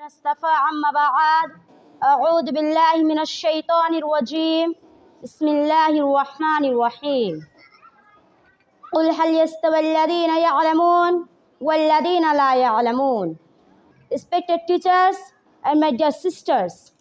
اصطفى عما بعد أعوذ بالله من الشيطان الرجيم بسم الله الرحمن الرحيم قل هل يستوي الذين يعلمون والذين لا يعلمون. Respected teachers and my dear sisters,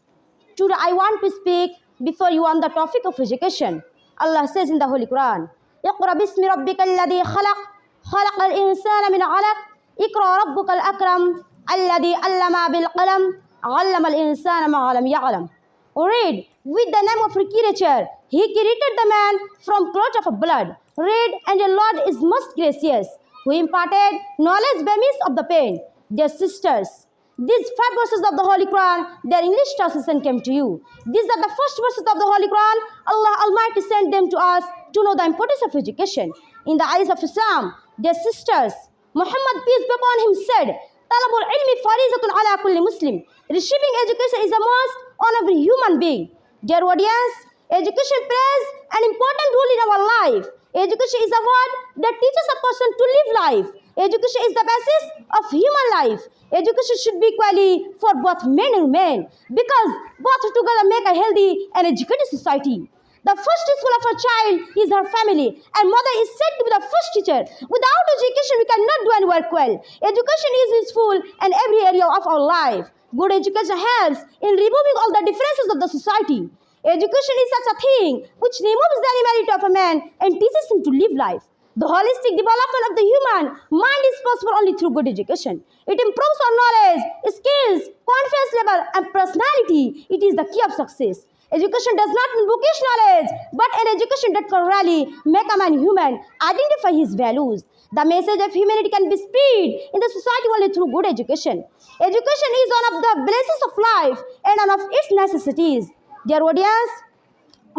today I want to speak before you on the topic of education. Allah says in the Holy Quran, اقرأ باسم ربك الذي خلق الإنسان من علق اقرأ ربك الأكرم الذي علم بالقلم علم الإنسان ما لم يعلم. Read with the name of creature. He created the man from clot of blood. Read, and your Lord is most gracious, who imparted knowledge by means of the pen. Dear sisters, these 5 verses of the Holy Quran, their English translation came to you. These are the first verses of the Holy Quran. Allah Almighty sent them to us to know the importance of education. In the eyes of Islam, dear sisters, Muhammad, peace be upon him, said, Talabul ilmi farizatun ala kulli Muslim. Receiving education is a must on every human being. Dear audience, education plays an important role in our life. Education is a word that teaches a person to live life. Education is the basis of human life. Education should be equally for both men and women, because both together make a healthy and educated society. The first school of a child is her family, and mother is said to be the first teacher. Without education, we cannot do any work well. Education is useful in every area of our life. Good education helps in removing all the differences of the society. Education is such a thing which removes the animality of a man and teaches him to live life. The holistic development of the human mind is possible only through good education. It improves our knowledge, skills, confidence level, and personality. It is the key of success. Education does not mean bookish knowledge, but an education that can really make a man human, identify his values. The message of humanity can be spread in the society only through good education. Education is one of the blessings of life and one of its necessities. Dear audience,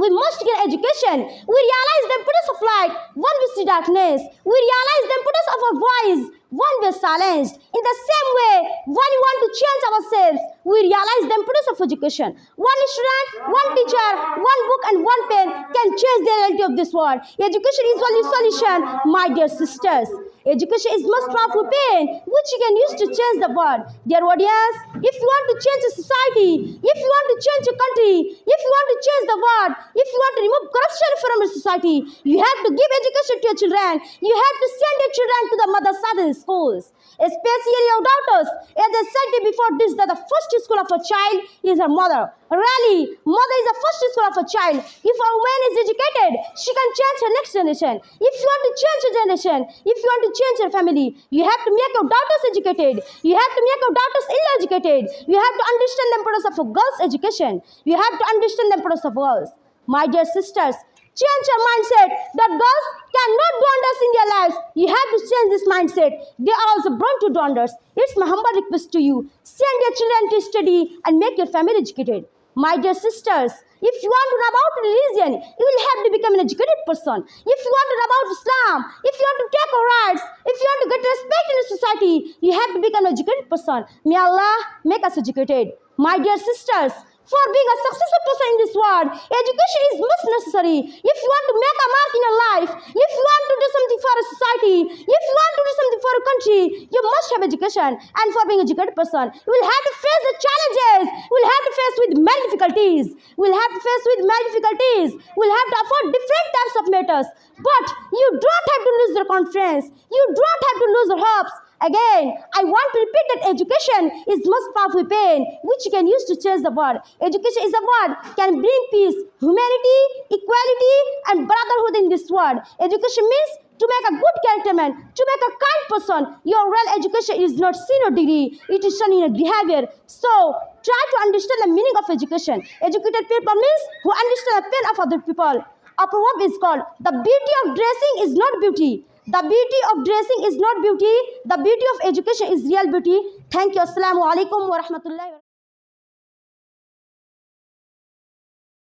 we must get education. We realize the importance of light when we see darkness. We realize the importance of our voice when we are silenced. In the same way, when we want to change ourselves, we realize the importance of education. One student, one teacher, one book and one pen can change the reality of this world. Education is only solution, my dear sisters. Education is most powerful pen which you can use to change the world. Dear audience, if you want to change a society, if you want to change a country, if you want to change the world, if you want to remove corruption from your society, you have to give education to your children. You have to send your children to the madrasas schools, especially your daughters. As I said before this, that the first school of a child is her mother. Really, mother is the first school of a child. If a woman is educated, she can change her next generation. If you want to change your generation, if you want to change your family, you have to make your daughters educated. You have to make your daughters ill-educated. You have to understand the importance of a girl's education. You have to understand the importance of girls. My dear sisters, change your mindset that girls cannot do wonders in their lives. You have to change this mindset. They are also born to do wonders. It's my humble request to you. Send your children to study and make your family educated. My dear sisters, if you want to know about religion, you will have to become an educated person. If you want to know about Islam, if you want to take our rights, if you want to get respect in the society, you have to become an educated person. May Allah make us educated. My dear sisters, for being a successful person in this world, education is most necessary. If you want to make a mark in your life, if you want to do something for a society, if you want to do something for a country, you must have education. And for being an educated person, you will have to face the challenges. You will have to face with many difficulties. You will have to face with many difficulties. You will have to afford different types of matters. But you don't have to lose your confidence. You don't have to lose your hopes. Again, I want to repeat that education is most powerful pen which you can use to change the world. Education is a word can bring peace, humanity, equality, and brotherhood in this world. Education means to make a good character man, to make a kind person. Your real education is not seen or degree, it is shown in your behavior. So, try to understand the meaning of education. Educated people means who understand the pain of other people. A proverb is called, the beauty of dressing is not beauty. The beauty of dressing is not beauty. The beauty of education is real beauty. Thank you. Assalamu alaikum wa rahmatullahi wa barakatuh.